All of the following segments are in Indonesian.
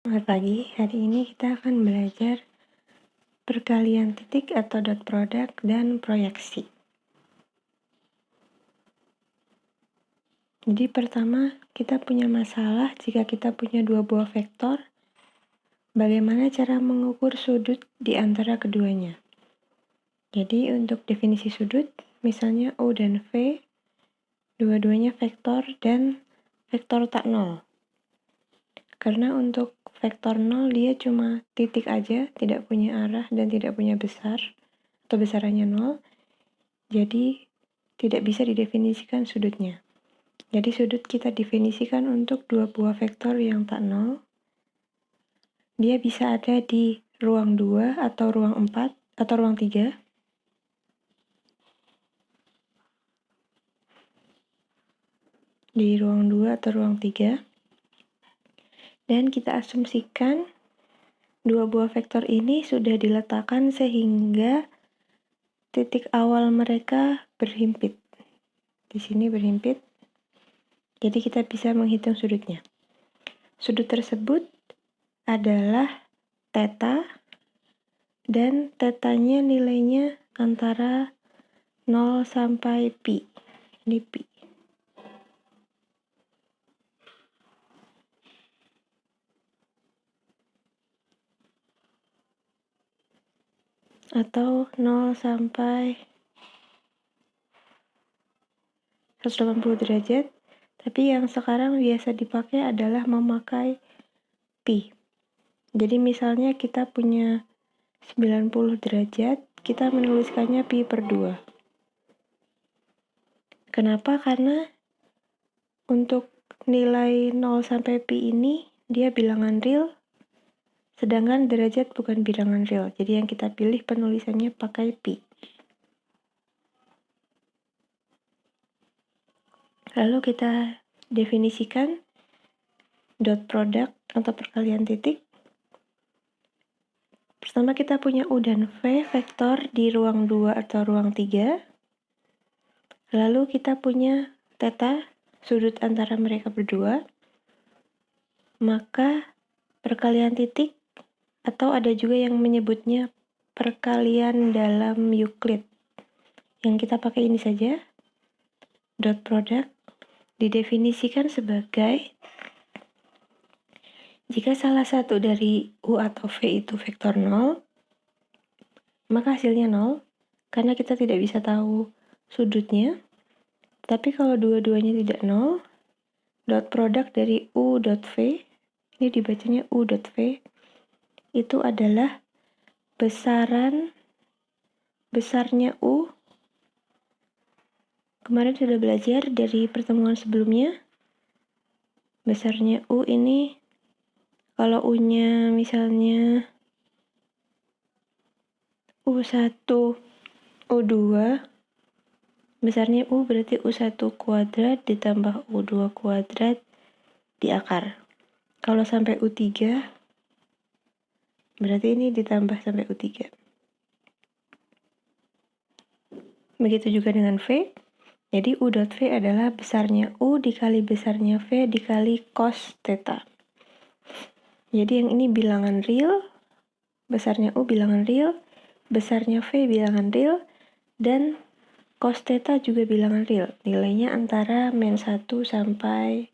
Selamat pagi, hari ini kita akan belajar perkalian titik atau dot product dan proyeksi. Jadi pertama, kita punya masalah jika kita punya dua buah vektor, bagaimana cara mengukur sudut di antara keduanya. Jadi untuk definisi sudut, misalnya U dan V, dua-duanya vektor dan vektor tak nol. Karena untuk vektor 0 dia cuma titik aja, tidak punya arah dan tidak punya besar, atau besarannya 0, jadi tidak bisa didefinisikan sudutnya. Jadi sudut kita definisikan untuk dua buah vektor yang tak nol. Dia bisa ada di ruang 2 atau ruang 4 atau ruang 3. Di ruang 2 atau ruang 3. Dan kita asumsikan dua buah vektor ini sudah diletakkan sehingga titik awal mereka berhimpit. Di sini berhimpit. Jadi kita bisa menghitung sudutnya. Sudut tersebut adalah theta dan tetanya nilainya antara 0 sampai pi. Ini pi. Atau 0 sampai 180 derajat. Tapi yang sekarang biasa dipakai adalah memakai pi. Jadi misalnya kita punya 90 derajat, kita menuliskannya pi per 2. Kenapa? Karena untuk nilai 0 sampai pi ini dia bilangan real, sedangkan derajat bukan bilangan real. Jadi yang kita pilih penulisannya pakai pi. Lalu kita definisikan dot product atau perkalian titik. Pertama kita punya U dan V vektor di ruang 2 atau ruang 3. Lalu kita punya theta, sudut antara mereka berdua. Maka perkalian titik, atau ada juga yang menyebutnya perkalian dalam Euclid. Yang kita pakai ini saja, dot product, didefinisikan sebagai jika salah satu dari U atau V itu vektor 0, maka hasilnya 0, karena kita tidak bisa tahu sudutnya. Tapi kalau dua-duanya tidak 0, dot product dari U dot V, ini dibacanya U dot V, itu adalah besarnya U. Kemarin sudah belajar dari pertemuan sebelumnya, besarnya U ini, kalau U-nya misalnya U1, U2, besarnya U berarti U1 kuadrat ditambah U2 kuadrat di akar. Kalau sampai U3, berarti ini ditambah sampai U3. Begitu juga dengan V. Jadi U dot V adalah besarnya U dikali besarnya V dikali cos theta. Jadi yang ini bilangan real, besarnya U bilangan real, besarnya V bilangan real, dan cos theta juga bilangan real. Nilainya antara min 1 sampai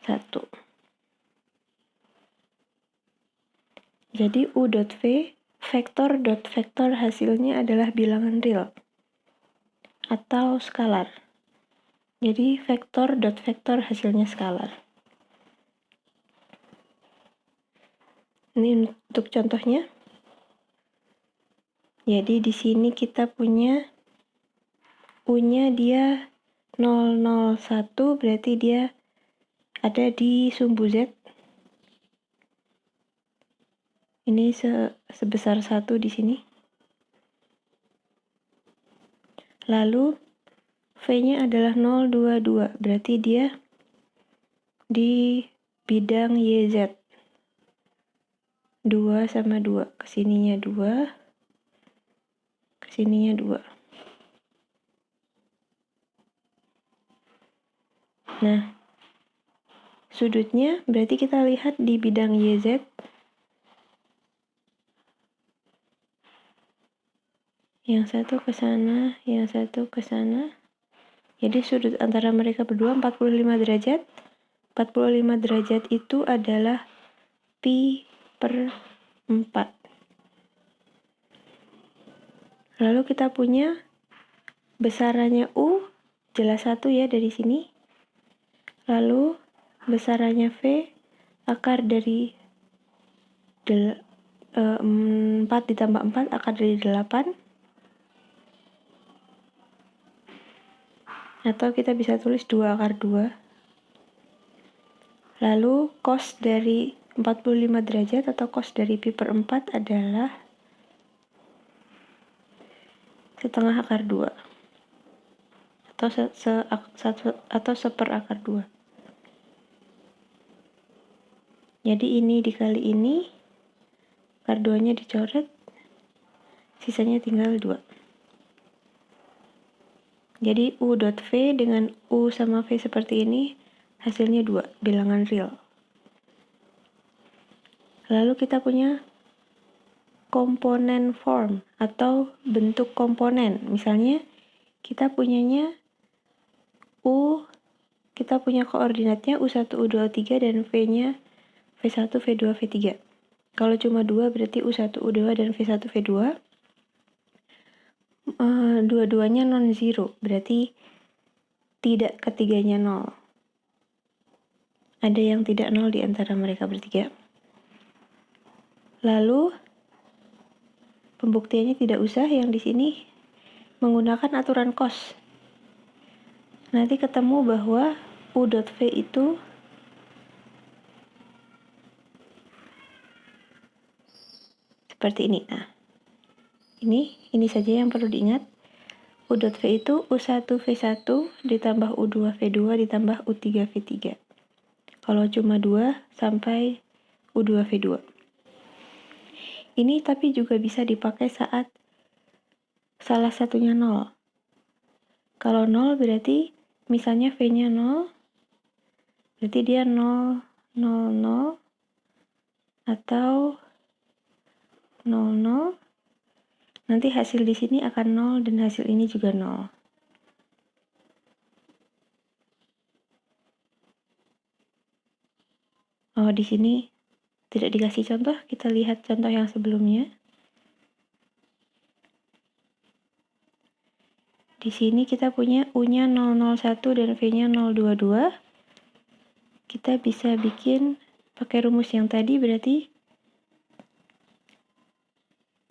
1. Jadi U dot V, vektor dot vektor hasilnya adalah bilangan real atau skalar. Jadi vektor dot vektor hasilnya skalar. Ini untuk contohnya. Jadi di sini kita punya U-nya dia 001, berarti dia ada di sumbu Z. Ini sebesar 1 di sini. Lalu V-nya adalah 022, berarti dia di bidang YZ. 2 sama 2, kesininya 2, kesininya 2. Nah, sudutnya, berarti kita lihat di bidang YZ. Yang satu ke sana, yang satu ke sana. Jadi sudut antara mereka berdua 45 derajat. 45 derajat itu adalah pi per 4. Lalu kita punya besarannya U, jelas 1 ya dari sini. Lalu besarannya V, akar dari 4 ditambah 4, akar dari 8. Atau kita bisa tulis 2 akar 2. Lalu cos dari 45 derajat atau cos dari pi per 4 adalah setengah akar 2. Atau seper akar 2. Jadi ini dikali ini, akar 2-nya dicoret, sisanya tinggal 2. Jadi U dot V dengan U sama V seperti ini, hasilnya 2, bilangan real. Lalu kita punya komponen form atau bentuk komponen. Misalnya kita punyanya U, kita punya koordinatnya U1, U2, U3 dan V-nya V1, V2, V3. Kalau cuma 2 berarti U1, U2 dan V1, V2. Dua-duanya non-zero, berarti tidak ketiganya 0. Ada yang tidak 0 di antara mereka bertiga. Lalu pembuktiannya tidak usah, yang di sini menggunakan aturan cos. Nanti ketemu bahwa U dot V itu seperti ini. Nah, ini saja yang perlu diingat. U dot V itu U1 V1 ditambah U2 V2 ditambah U3 V3. Kalau cuma 2 sampai U2 V2. Ini tapi juga bisa dipakai saat salah satunya 0. Kalau 0 berarti misalnya V-nya 0, berarti dia 0, 0, 0, atau 0, 0. Nanti hasil di sini akan 0 dan hasil ini juga 0. Oh, di sini tidak dikasih contoh, kita lihat contoh yang sebelumnya. Di sini kita punya U-nya 001 dan V-nya 022. Kita bisa bikin pakai rumus yang tadi, berarti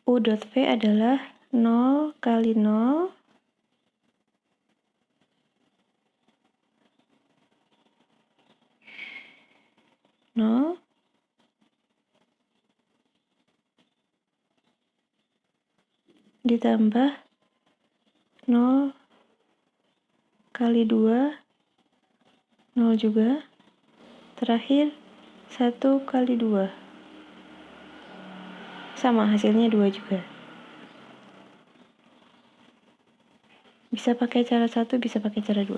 U dot V adalah 0 kali 0 0 ditambah 0 kali 2 0 juga, terakhir 1 kali 2 sama, hasilnya 2 juga. Bisa pakai cara 1, bisa pakai cara 2.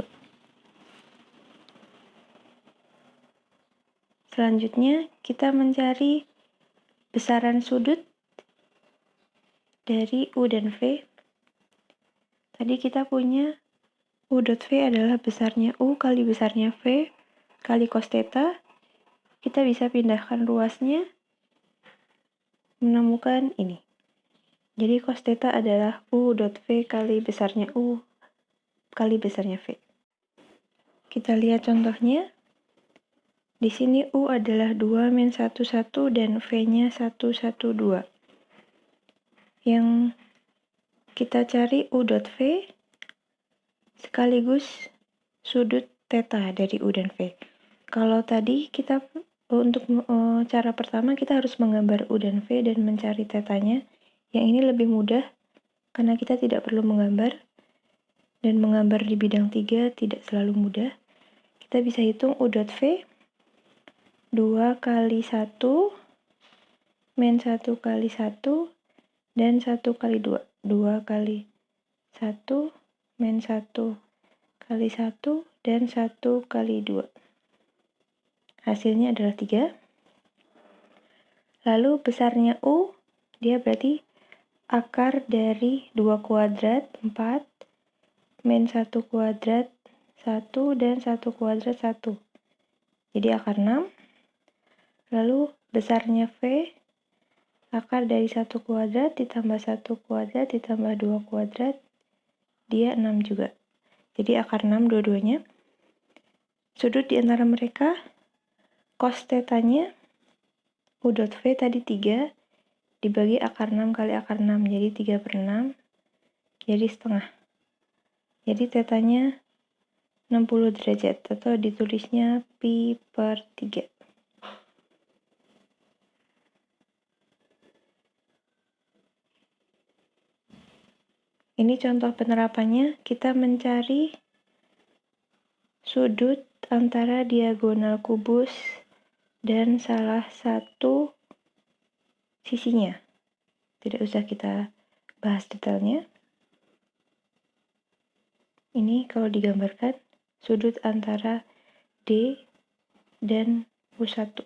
Selanjutnya kita mencari besaran sudut dari U dan V. Tadi kita punya U dot V adalah besarnya U kali besarnya V kali cos theta. Kita bisa pindahkan ruasnya, menemukan ini. Jadi cos theta adalah U dot V kali besarnya U kali besarnya V. Kita lihat contohnya. Di sini U adalah 2 min 1, 1 dan V-nya 1, 1, 2. Yang kita cari U dot V sekaligus sudut theta dari U dan V. Kalau tadi kita untuk cara pertama kita harus menggambar U dan V dan mencari tetanya. Yang ini lebih mudah karena kita tidak perlu menggambar, dan menggambar di bidang 3 tidak selalu mudah. Kita bisa hitung U dot V 2 kali 1 min 1 kali 1 dan 1 kali 2. 2 kali 1 min 1 kali 1 dan 1 kali 2. hasilnya adalah 3. Lalu besarnya U, dia berarti akar dari 2 kuadrat 4, min 1 kuadrat 1, dan 1 kuadrat 1. Jadi akar 6. Lalu besarnya V, akar dari 1 kuadrat ditambah 1 kuadrat ditambah 2 kuadrat, dia 6 juga. Jadi akar 6 dua-duanya. Sudut di antara mereka, cos θ-nya U dot V tadi 3, dibagi akar 6 kali akar 6, jadi 3/6, jadi setengah. Jadi θ-nya 60 derajat, atau ditulisnya pi/3. Ini contoh penerapannya, kita mencari sudut antara diagonal kubus dan salah satu sisinya. Tidak usah kita bahas detailnya. Ini kalau digambarkan, sudut antara D dan U1.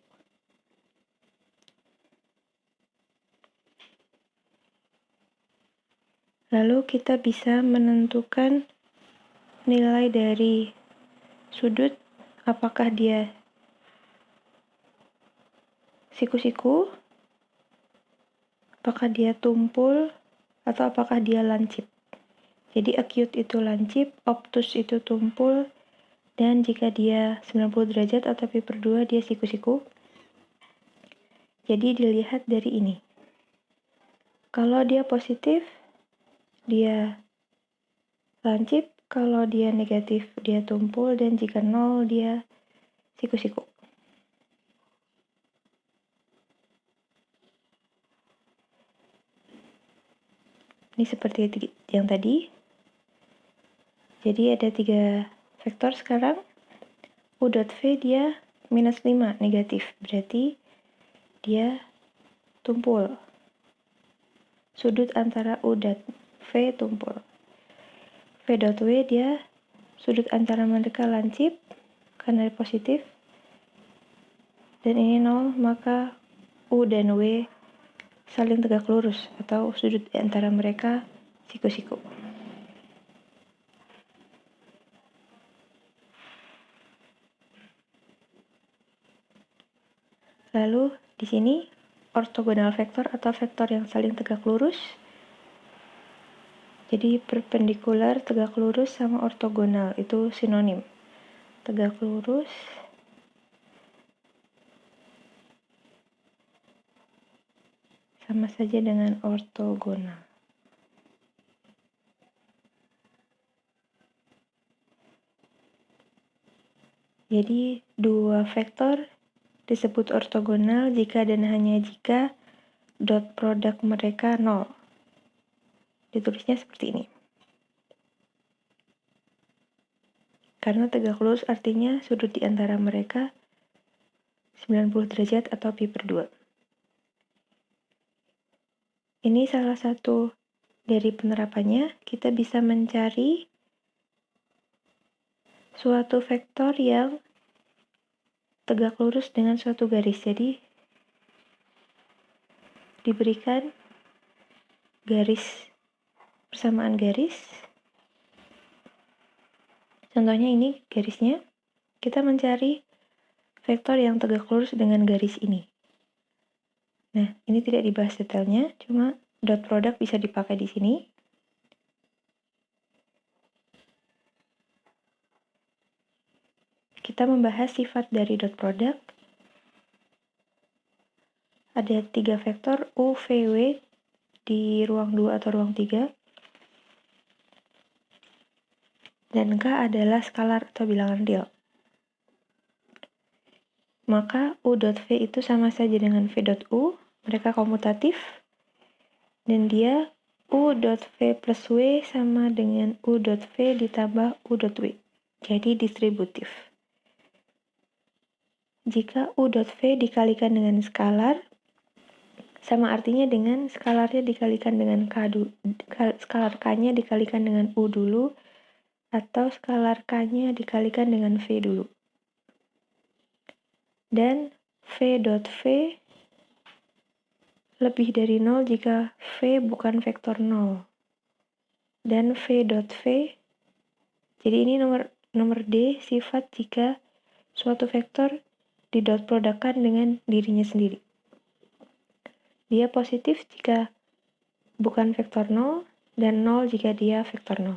Lalu kita bisa menentukan nilai dari sudut, apakah dia siku-siku, apakah dia tumpul, atau apakah dia lancip. Jadi acute itu lancip, obtus itu tumpul, dan jika dia 90 derajat atau pi/2 dia siku-siku. Jadi dilihat dari ini. Kalau dia positif, dia lancip, kalau dia negatif, dia tumpul, dan jika 0, dia siku-siku. Ini seperti yang tadi. Jadi ada 3 vektor sekarang. U dot V dia minus 5, negatif. Berarti dia tumpul. Sudut antara U dot V tumpul. V dot W dia sudut antara mereka lancip karena positif. Dan ini 0, maka U dan W saling tegak lurus atau sudut antara mereka siku-siku. Lalu di sini ortogonal vektor atau vektor yang saling tegak lurus. Jadi perpendikular, tegak lurus, sama ortogonal itu sinonim. Tegak lurus sama saja dengan ortogonal. Jadi dua vektor disebut ortogonal jika dan hanya jika dot produk mereka 0. Ditulisnya seperti ini. Karena tegak lurus artinya sudut di antara mereka 90 derajat atau pi/2. Ini salah satu dari penerapannya, kita bisa mencari suatu vektor yang tegak lurus dengan suatu garis. Jadi diberikan garis, persamaan garis. Contohnya ini garisnya. Kita mencari vektor yang tegak lurus dengan garis ini. Nah, ini tidak dibahas detailnya, cuma dot product bisa dipakai di sini. Kita membahas sifat dari dot product. Ada 3 vektor U, V, W di ruang 2 atau ruang 3. Dan K adalah skalar atau bilangan real. Maka U dot V itu sama saja dengan V dot U, mereka komutatif, dan dia U dot V plus W sama dengan U dot V ditambah U dot W, jadi distributif. Jika U dot V dikalikan dengan skalar, sama artinya dengan skalarnya dikalikan dengan skalar K-nya dikalikan dengan U dulu, atau skalar K-nya dikalikan dengan V dulu. dan V dot V lebih dari 0 jika V bukan vektor 0. Dan V dot V, jadi ini nomor D, sifat jika suatu vektor didot produkkan dengan dirinya sendiri. Dia positif jika bukan vektor 0, dan 0 jika dia vektor 0.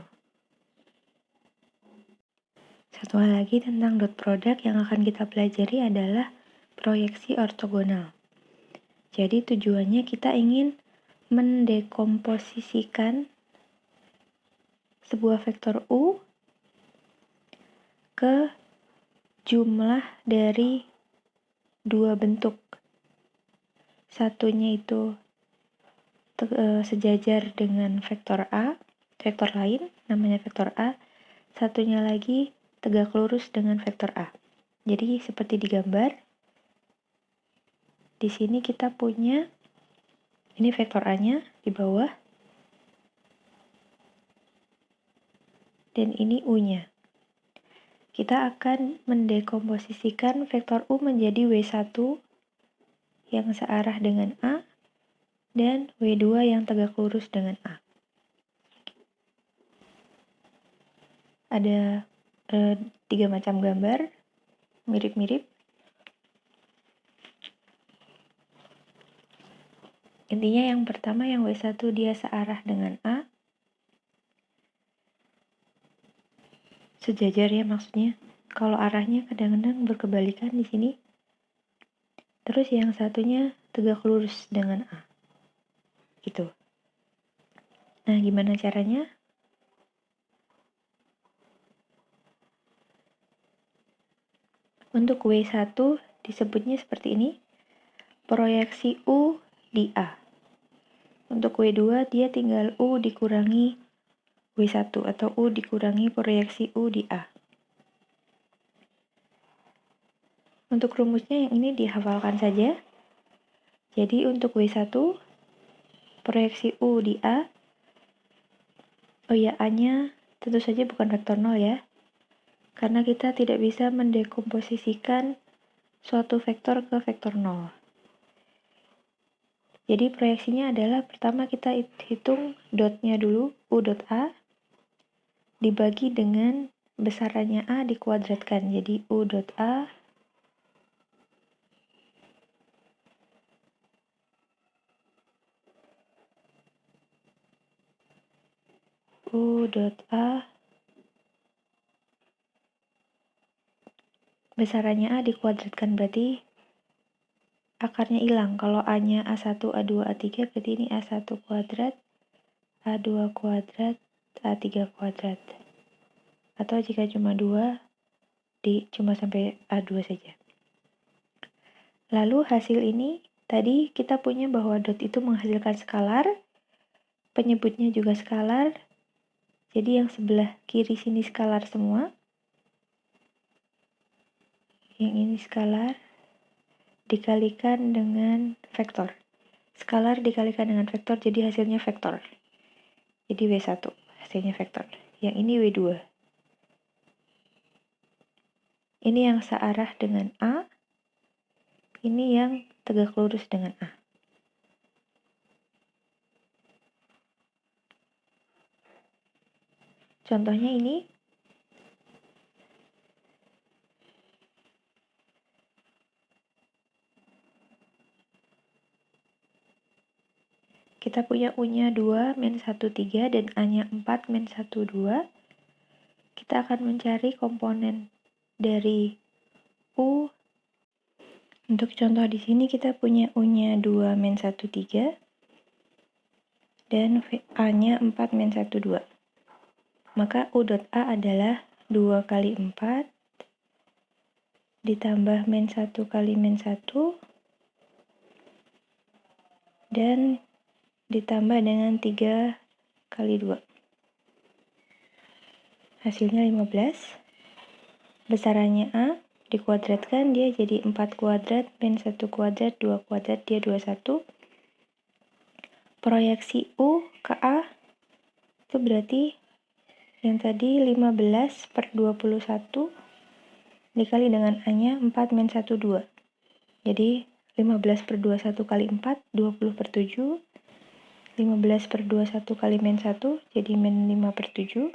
Satu hal lagi tentang dot product yang akan kita pelajari adalah proyeksi ortogonal. Jadi tujuannya kita ingin mendekomposisikan sebuah vektor U ke jumlah dari dua bentuk. Satunya itu sejajar dengan vektor A, vektor lain namanya vektor A. Satunya lagi tegak lurus dengan vektor A. Jadi seperti di gambar, di sini kita punya ini vektor A-nya di bawah, dan ini U-nya. Kita akan mendekomposisikan vektor U menjadi W1 yang searah dengan A dan W2 yang tegak lurus dengan A. Ada 3 macam gambar, mirip-mirip. Intinya yang pertama yang W1 dia searah dengan A. Sejajar ya maksudnya. Kalau arahnya kadang-kadang berkebalikan di sini. Terus yang satunya tegak lurus dengan A. Gitu. Nah, gimana caranya? Untuk W1 disebutnya seperti ini. Proyeksi U di A. Untuk W2 dia tinggal U dikurangi W1 atau U dikurangi proyeksi U di A. Untuk rumusnya yang ini dihafalkan saja. Jadi untuk W1 proyeksi U di A, A-nya tentu saja bukan vektor 0 ya. Karena kita tidak bisa mendekomposisikan suatu vektor ke vektor 0. Jadi proyeksinya adalah pertama kita hitung dotnya dulu, U dot A, dibagi dengan besarannya A dikuadratkan. Jadi U dot A besarannya A dikuadratkan, berarti akarnya hilang. Kalau A-nya A1, A2, A3, berarti ini A1 kuadrat, A2 kuadrat, A3 kuadrat. Atau jika cuma 2, cuma sampai A2 saja. Lalu hasil ini, tadi kita punya bahwa dot itu menghasilkan skalar, penyebutnya juga skalar, jadi yang sebelah kiri sini skalar semua. Yang ini skalar dikalikan dengan vektor. Skalar dikalikan dengan vektor, jadi hasilnya vektor. Jadi W1, hasilnya vektor. Yang ini W2. Ini yang searah dengan A. Ini yang tegak lurus dengan A. Contohnya ini. Kita punya U-nya 2, min 1, 3, dan A-nya 4, min 1, 2. Kita akan mencari komponen dari U. Untuk contoh di sini kita punya U-nya 2, min 1, 3, dan A-nya 4, min 1, 2. Maka U dot A adalah 2 kali 4, ditambah min 1 kali min 1, dan ditambah dengan 3 kali 2. Hasilnya 15. Besarannya A dikuadratkan, dia jadi 4 kuadrat, min 1 kuadrat, 2 kuadrat, dia 21. Proyeksi U ke A itu berarti yang tadi 15 per 21 dikali dengan A-nya 4 min 1, 2. Jadi 15/21 kali 4, 20/7. 15/21 kali min 1, jadi min 5/7.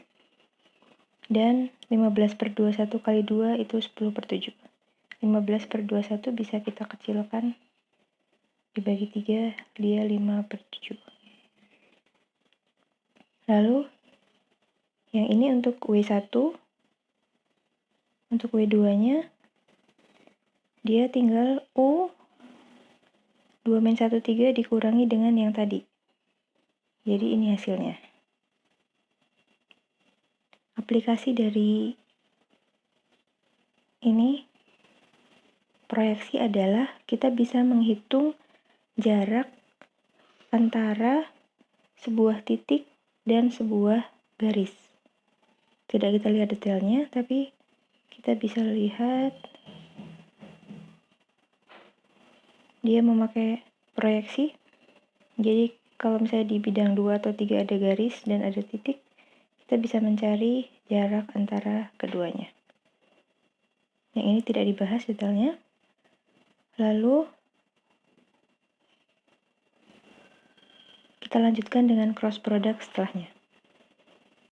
Dan 15/21 kali 2 itu 10/7. 15/21 bisa kita kecilkan, dibagi 3, dia 5/7. Lalu, yang ini untuk W1, untuk W2-nya, dia tinggal U 2-1/3 dikurangi dengan yang tadi. Jadi ini hasilnya. Aplikasi dari ini, proyeksi adalah kita bisa menghitung jarak antara sebuah titik dan sebuah garis. Tidak kita lihat detailnya, tapi kita bisa lihat dia memakai proyeksi. Jadi kalau misalnya di bidang 2 atau 3 ada garis dan ada titik, kita bisa mencari jarak antara keduanya. Yang ini tidak dibahas detailnya. Lalu kita lanjutkan dengan cross product setelahnya.